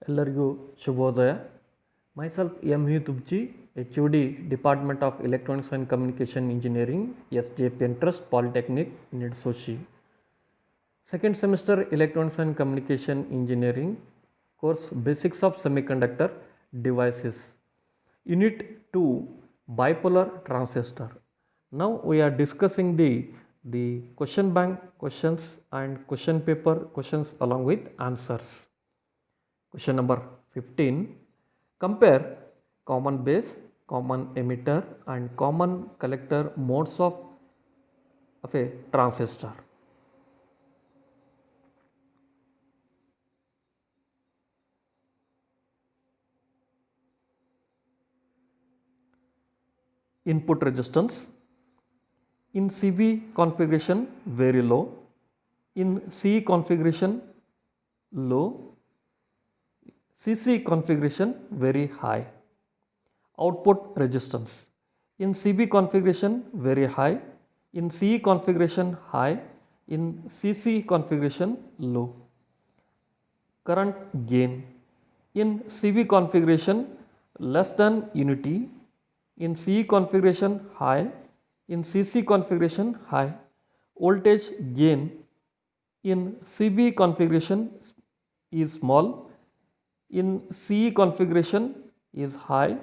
ಎಲ್ಲರಿಗೂ ಶುಭೋದಯ. Myself M U Tubji, HOD, department of electronics and communication engineering, SJP Trust Polytechnic, Nidsoshi. Second semester Electronics and Communication Engineering course Basics of Semiconductor Devices. Unit 2 Bipolar Transistor. Now we are discussing the question bank questions and question paper questions along with answers. Question number 15. Compare common base, common emitter and common collector modes of a transistor. Input resistance in CB configuration very low, in CE configuration low, CC configuration very high. Output resistance in CB configuration very high, in CE configuration high, in CC configuration low. Current gain in CB configuration less than unity, in CE configuration high, in CC configuration high. Voltage gain in CB configuration is small, in CE configuration is high,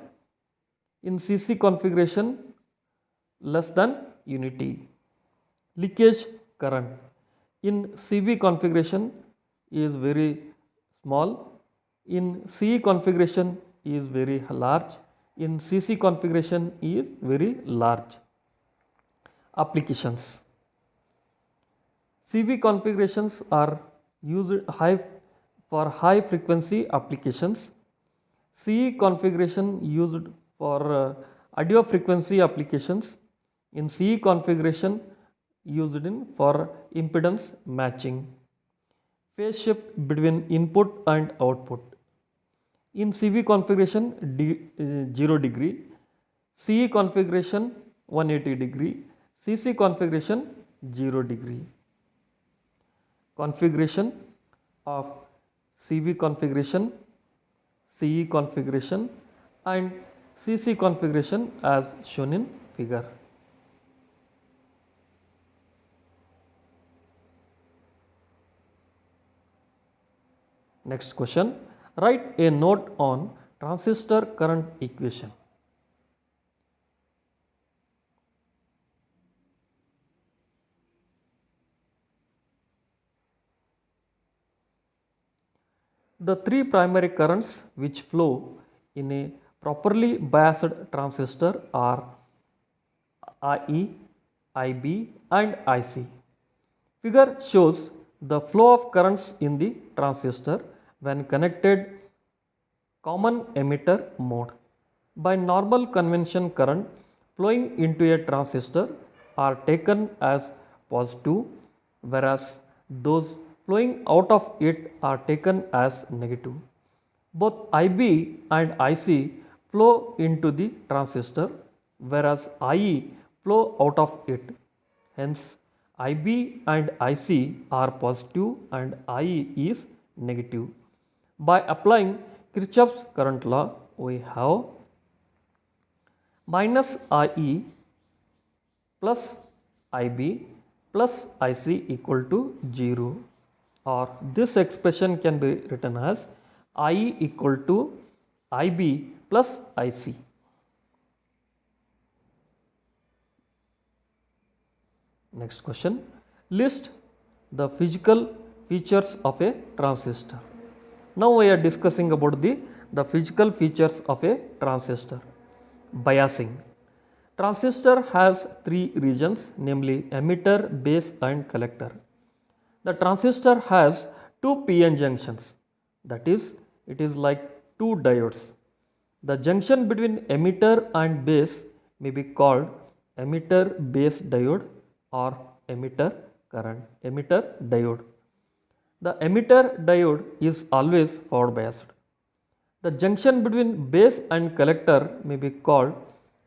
in CC configuration less than unity. Leakage current in CB configuration is very small, in CE configuration is very large, in CC configuration is very large. Applications. CB configurations are used for high frequency applications. CE configuration used for audio frequency applications. In CE configuration used for impedance matching. Phase shift between input and output. In CB configuration 0 degree, CE configuration 180 degree, CC configuration 0 degree. Configuration of CB configuration, CE configuration and CC configuration as shown in figure. Next question, write a note on transistor current equation. The three primary currents which flow in a properly biased transistor are IE, IB and IC. Figure shows the flow of currents in the transistor when connected common emitter mode. By normal convention, current flowing into a transistor are taken as positive, whereas those flowing out of it are taken as negative. Both IB and IC flow into the transistor, whereas IE flow out of it. Hence, IB and IC are positive and IE is negative. By applying Kirchhoff's current law, we have minus IE plus IB plus IC equal to 0, or this expression can be written as IE equal to IB plus IC. Next question, list the physical features of a transistor. Now we are discussing about the physical features of a transistor. Biasing. Transistor has three regions, namely emitter, base and collector. The transistor has two PN junctions, that is, it is like two diodes. The junction between emitter and base may be called emitter base diode or emitter diode. The emitter diode is always forward biased. The junction between base and collector may be called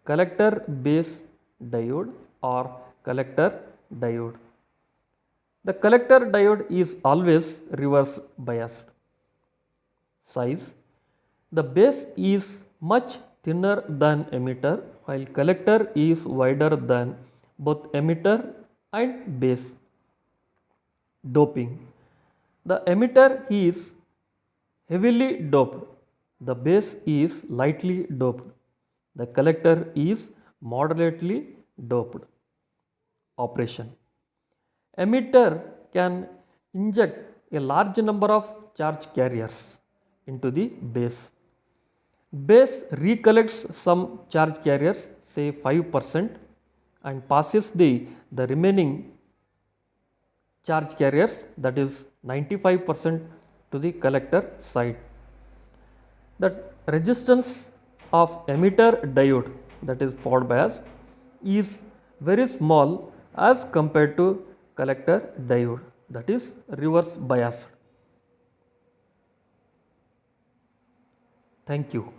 collector base diode or collector diode. The collector diode is always reverse biased. size. The base is much thinner than emitter while collector is wider than both emitter and base. Doping. The emitter is heavily doped. The base is lightly doped. The collector is moderately doped. Operation. Emitter can inject a large number of charge carriers into the base. Base recollects some charge carriers, say 5%, and passes the remaining charge carriers, that is 95%, to the collector side. The resistance of emitter diode, that is forward bias, is very small as compared to collector diode, that is reverse biased. Thank you.